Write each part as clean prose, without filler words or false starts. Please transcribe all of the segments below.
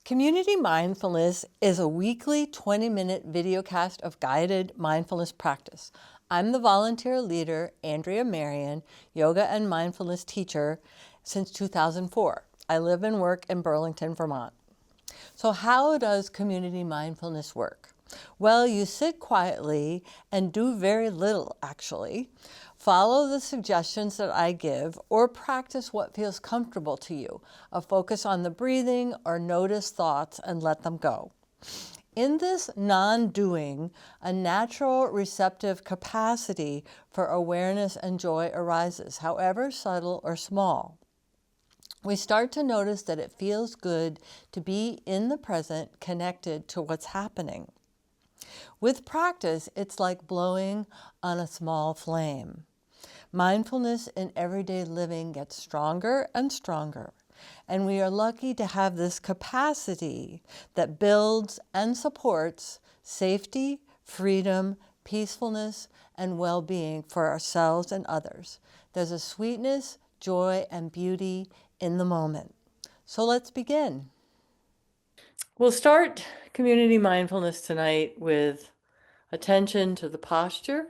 Community Mindfulness is a weekly 20-minute videocast of guided mindfulness practice. I'm the volunteer leader, Andrea Marion, yoga and mindfulness teacher since 2004. I live and work in Burlington, Vermont. So how does community mindfulness work? Well, you sit quietly and do very little, actually. Follow the suggestions that I give or practice what feels comfortable to you. A focus on the breathing or notice thoughts and let them go. In this non-doing, a natural receptive capacity for awareness and joy arises, however subtle or small. We start to notice that it feels good to be in the present, connected to what's happening. With practice, it's like blowing on a small flame. Mindfulness in everyday living gets stronger and stronger, and we are lucky to have this capacity that builds and supports safety, freedom, peacefulness, and well-being for ourselves and others. There's a sweetness, joy, and beauty in the moment. So let's begin. We'll start community mindfulness tonight with attention to the posture.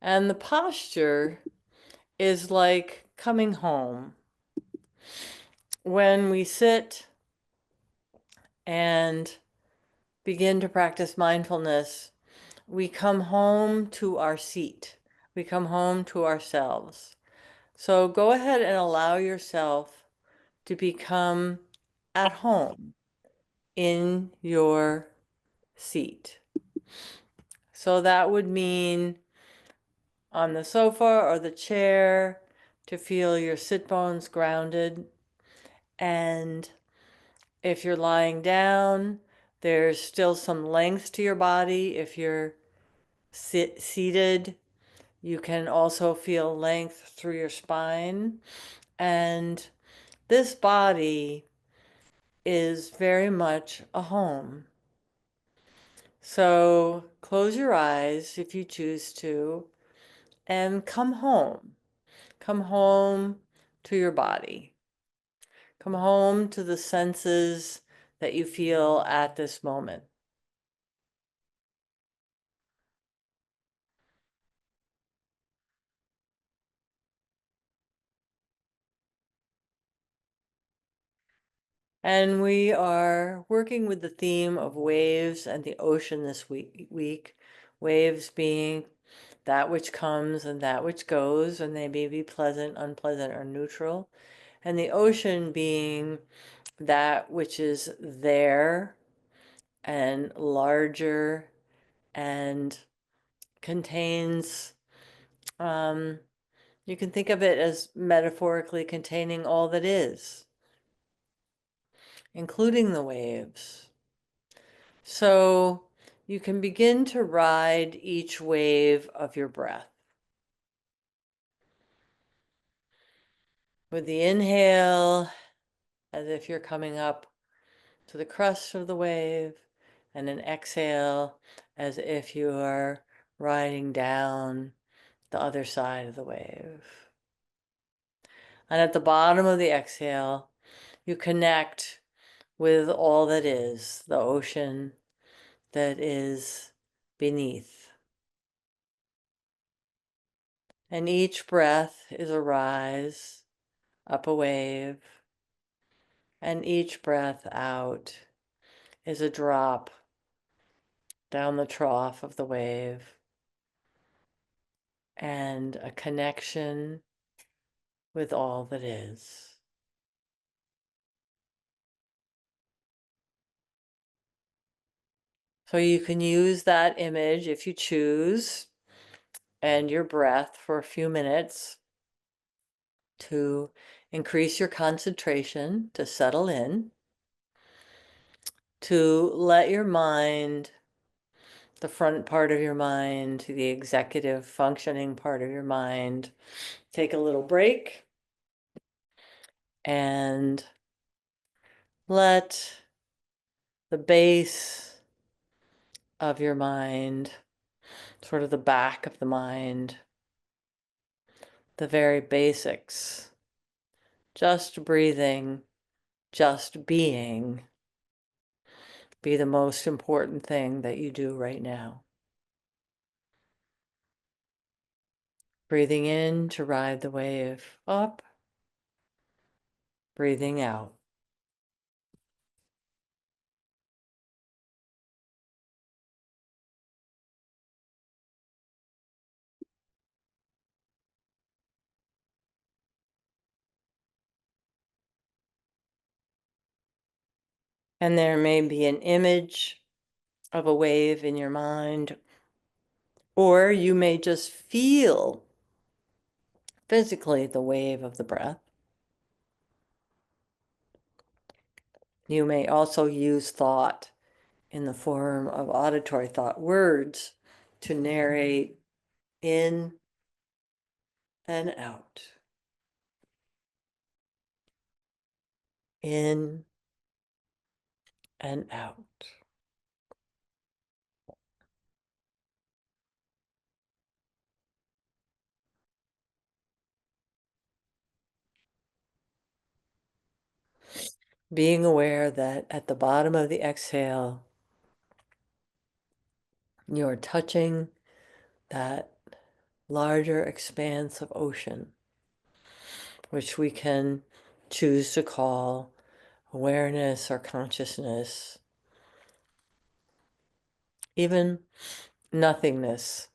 And the posture is like coming home. When we sit and begin to practice mindfulness, we come home to our seat. We come home to ourselves. So go ahead and allow yourself to become at home in your seat. So that would mean on the sofa or the chair to feel your sit bones grounded. And if you're lying down, there's still some length to your body. If you're seated, you can also feel length through your spine. And this body is very much a home. So close your eyes if you choose to and come home. Come home to your body. Come home to the senses that you feel at this moment. And we are working with the theme of waves and the ocean this week. Waves being that which comes and that which goes, and they may be pleasant, unpleasant, or neutral. And the ocean being that which is there and larger and contains, you can think of it as metaphorically containing all that is, including the waves. So you can begin to ride each wave of your breath. With the inhale, as if you're coming up to the crest of the wave, and an exhale as if you are riding down the other side of the wave. And at the bottom of the exhale, you connect with all that is, the ocean that is beneath. And each breath is a rise up a wave, and each breath out is a drop down the trough of the wave, and a connection with all that is. So you can use that image if you choose, and your breath for a few minutes to increase your concentration, to settle in, to let your mind, the front part of your mind, the executive functioning part of your mind, take a little break and let the base of your mind, sort of the back of the mind, the very basics, just breathing, just being be the most important thing that you do right now. Breathing in to ride the wave up, breathing out. And there may be an image of a wave in your mind, or you may just feel physically the wave of the breath. You may also use thought in the form of auditory thought, words, to narrate in and out, in and out. Being aware that at the bottom of the exhale, you're touching that larger expanse of ocean, which we can choose to call awareness or consciousness, even nothingness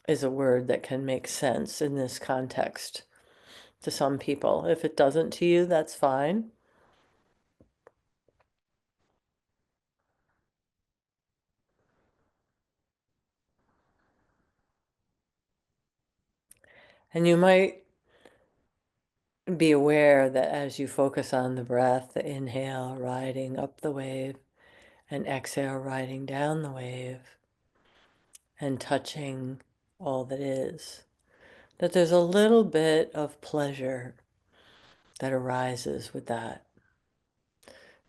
is a word that can make sense in this context to some people. If it doesn't to you, that's fine. And you might be aware that as you focus on the breath, the inhale riding up the wave and exhale riding down the wave and touching all that is, that there's a little bit of pleasure that arises with that.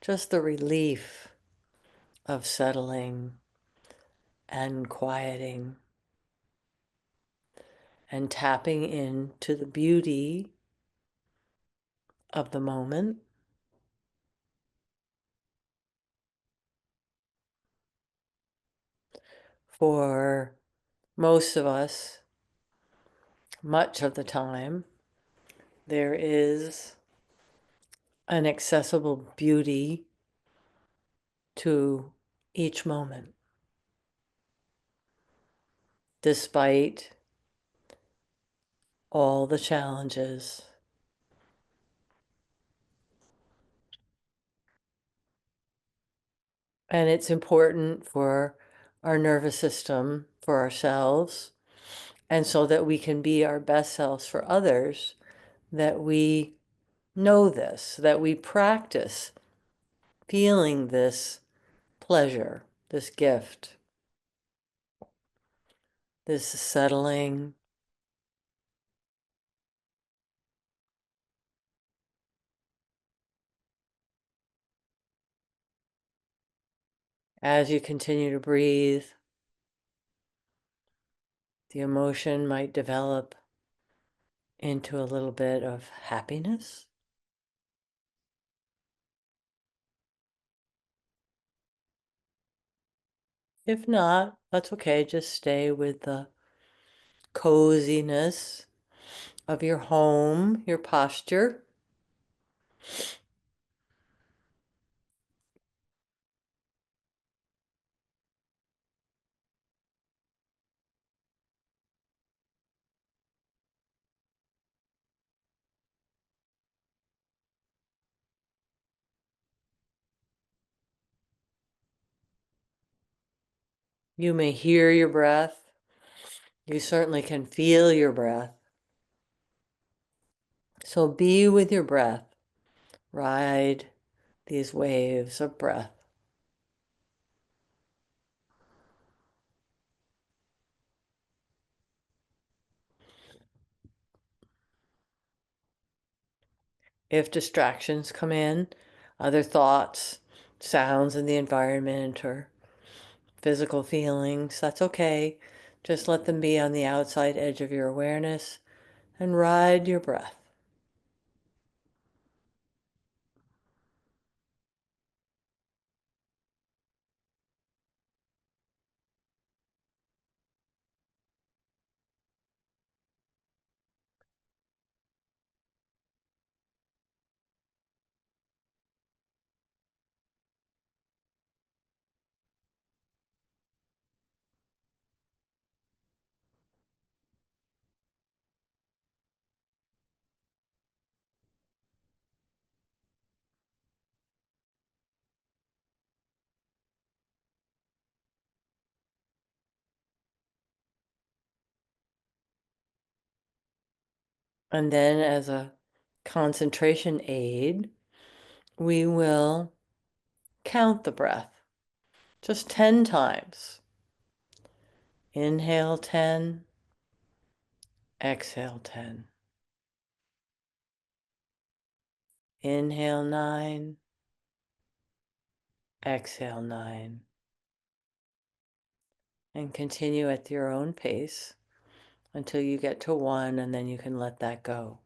Just the relief of settling and quieting and tapping into the beauty of the moment. For most of us, much of the time, there is an accessible beauty to each moment, despite all the challenges. And it's important for our nervous system, for ourselves, and so that we can be our best selves for others, that we know this, that we practice feeling this pleasure, this gift, this settling. As you continue to breathe, the emotion might develop into a little bit of happiness. If not, that's okay. Just stay with the coziness of your home, your posture. You may hear your breath. You certainly can feel your breath. So be with your breath. Ride these waves of breath. If distractions come in, other thoughts, sounds in the environment, or physical feelings, that's okay. Just let them be on the outside edge of your awareness and ride your breath. And then as a concentration aid, we will count the breath just 10 times. Inhale 10, exhale 10. Inhale 9, exhale 9. And continue at your own pace until you get to 1, and then you can let that go.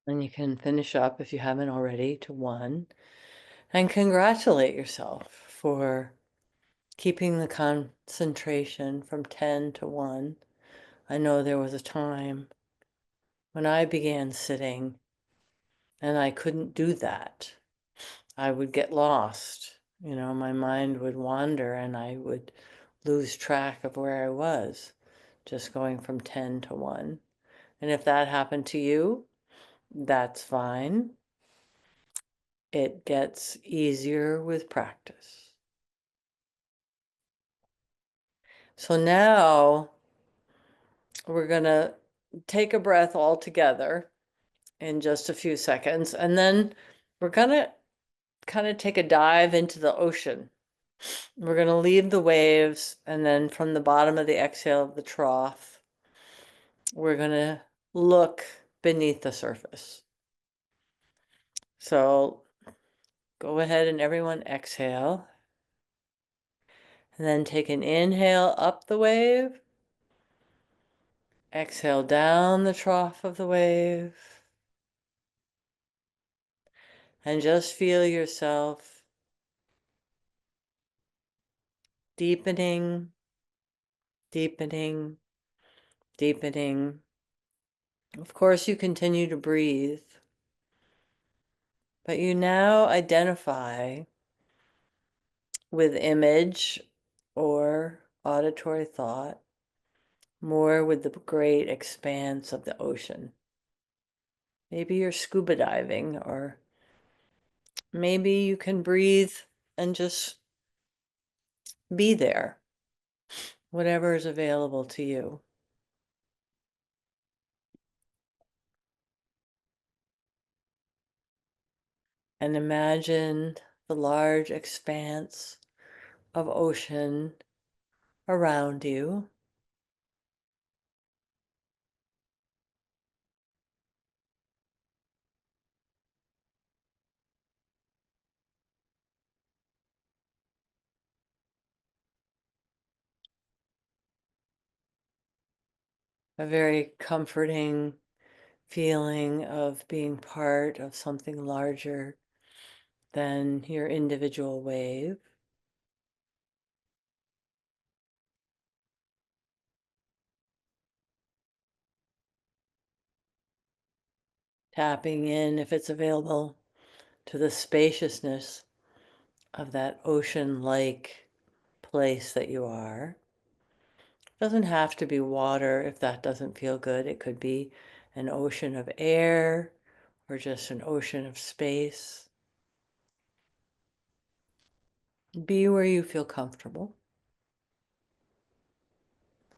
And you can finish up, if you haven't already, to 1. And congratulate yourself for keeping the concentration from 10 to 1. I know there was a time when I began sitting and I couldn't do that. I would get lost. My mind would wander and I would lose track of where I was, just going from 10 to 1. And if that happened to you, that's fine. It gets easier with practice. So now we're going to take a breath all together in just a few seconds, and then we're going to kind of take a dive into the ocean. We're going to leave the waves, and then from the bottom of the exhale of the trough, we're going to look beneath the surface. So go ahead and everyone exhale, and then take an inhale up the wave. Exhale down the trough of the wave. And just feel yourself deepening, deepening, deepening. Of course, you continue to breathe, but you now identify with image or auditory thought more with the great expanse of the ocean. Maybe you're scuba diving, or maybe you can breathe and just be there, whatever is available to you. And imagine the large expanse of ocean around you. A very comforting feeling of being part of something larger than your individual wave. Tapping in, if it's available, to the spaciousness of that ocean-like place that you are. It doesn't have to be water if that doesn't feel good. It could be an ocean of air or just an ocean of space. Be where you feel comfortable,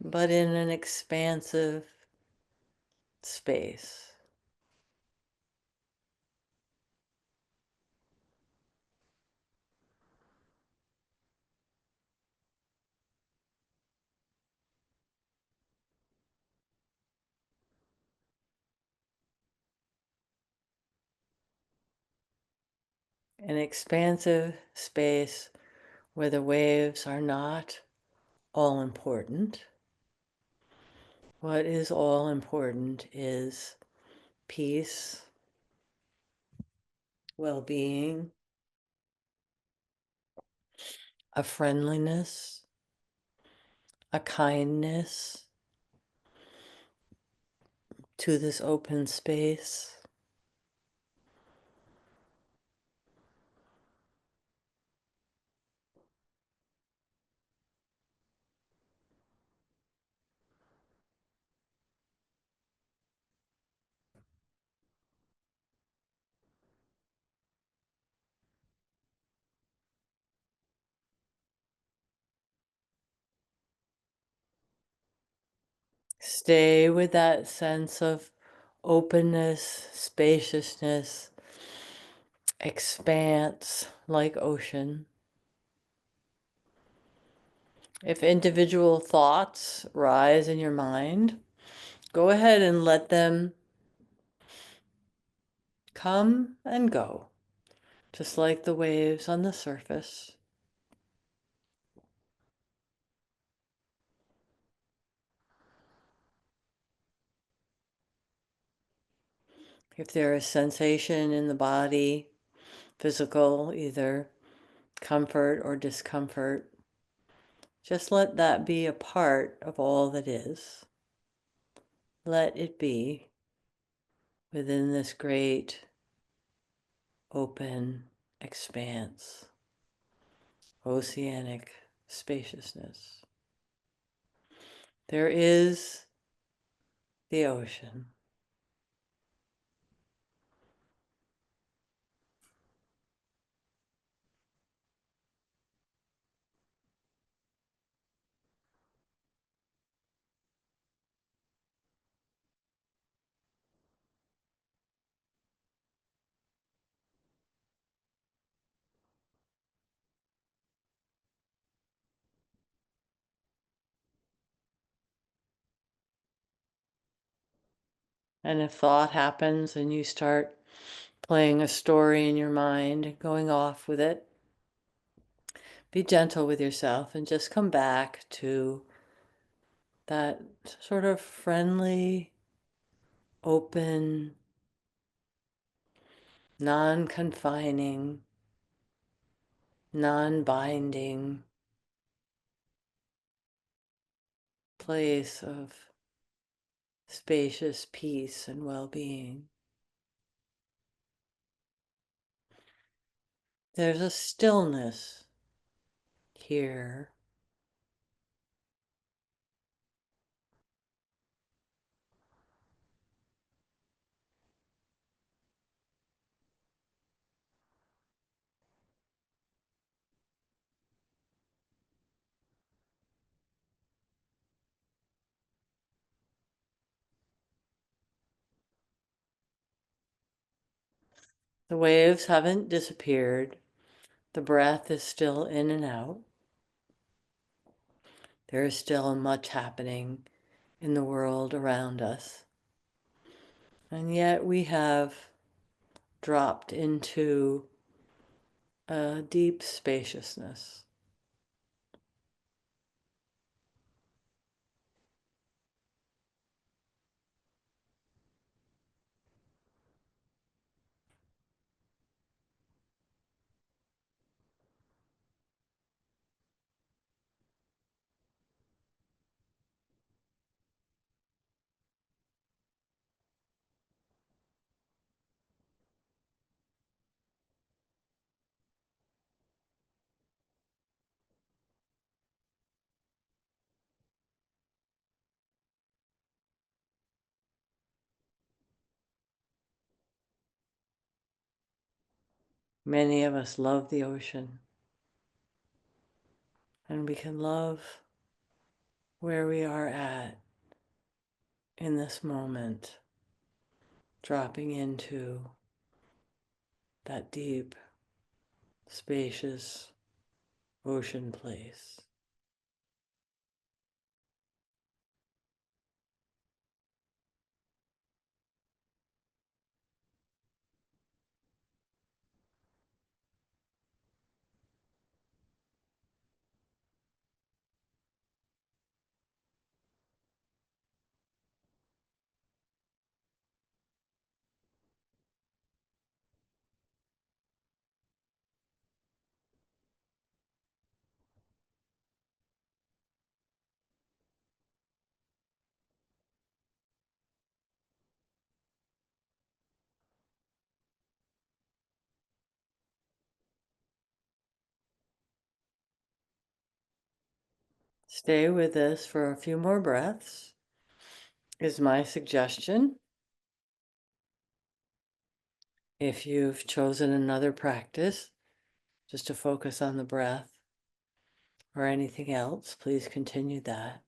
but in an expansive space. An expansive space where the waves are not all important. What is all important is peace, well-being, a friendliness, a kindness to this open space. Stay with that sense of openness, spaciousness, expanse like ocean. If individual thoughts rise in your mind, go ahead and let them come and go, just like the waves on the surface. If there is sensation in the body, physical, either comfort or discomfort, just let that be a part of all that is. Let it be within this great open expanse, oceanic spaciousness. There is the ocean. And if thought happens and you start playing a story in your mind, going off with it, be gentle with yourself and just come back to that sort of friendly, open, non-confining, non-binding place of spacious peace and well-being. There's a stillness here. The waves haven't disappeared. The breath is still in and out. There is still much happening in the world around us. And yet we have dropped into a deep spaciousness. Many of us love the ocean, and we can love where we are at in this moment, dropping into that deep, spacious ocean place. Stay with this for a few more breaths, is my suggestion. If you've chosen another practice, just to focus on the breath or anything else, please continue that.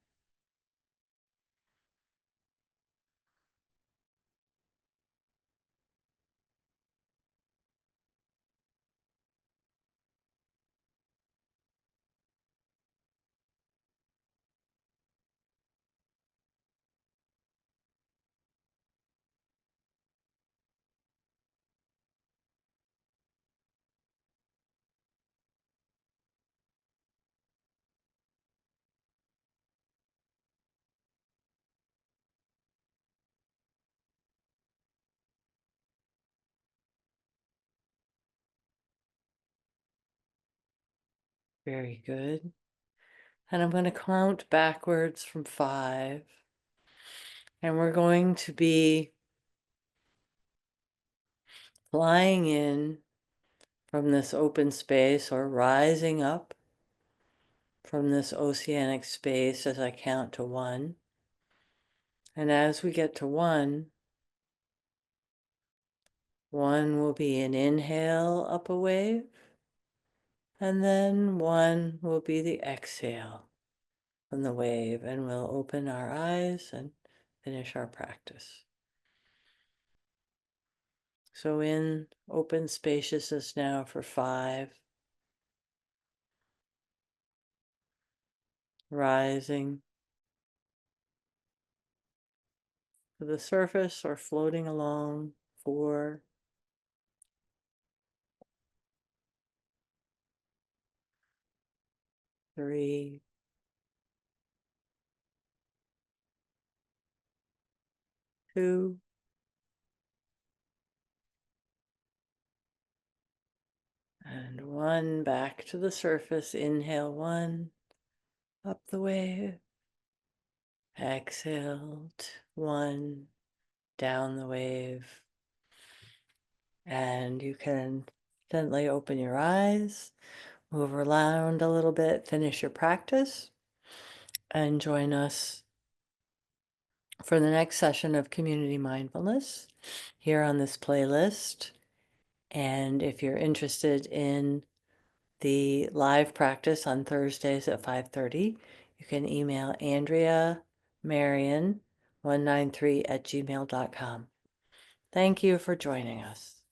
Very good. And I'm going to count backwards from 5. And we're going to be flying in from this open space or rising up from this oceanic space as I count to 1. And as we get to 1, 1 will be an inhale up a wave, and then 1 will be the exhale from the wave, and we'll open our eyes and finish our practice. So in open spaciousness now for 5, rising to the surface or floating along, 4, 3, 2, and 1, back to the surface. Inhale 1, up the wave. Exhale 1, down the wave. And you can gently open your eyes, move around a little bit, finish your practice, and join us for the next session of Community Mindfulness here on this playlist. And if you're interested in the live practice on Thursdays at 5:30, you can email Andrea Marion 193 at gmail.com. Thank you for joining us.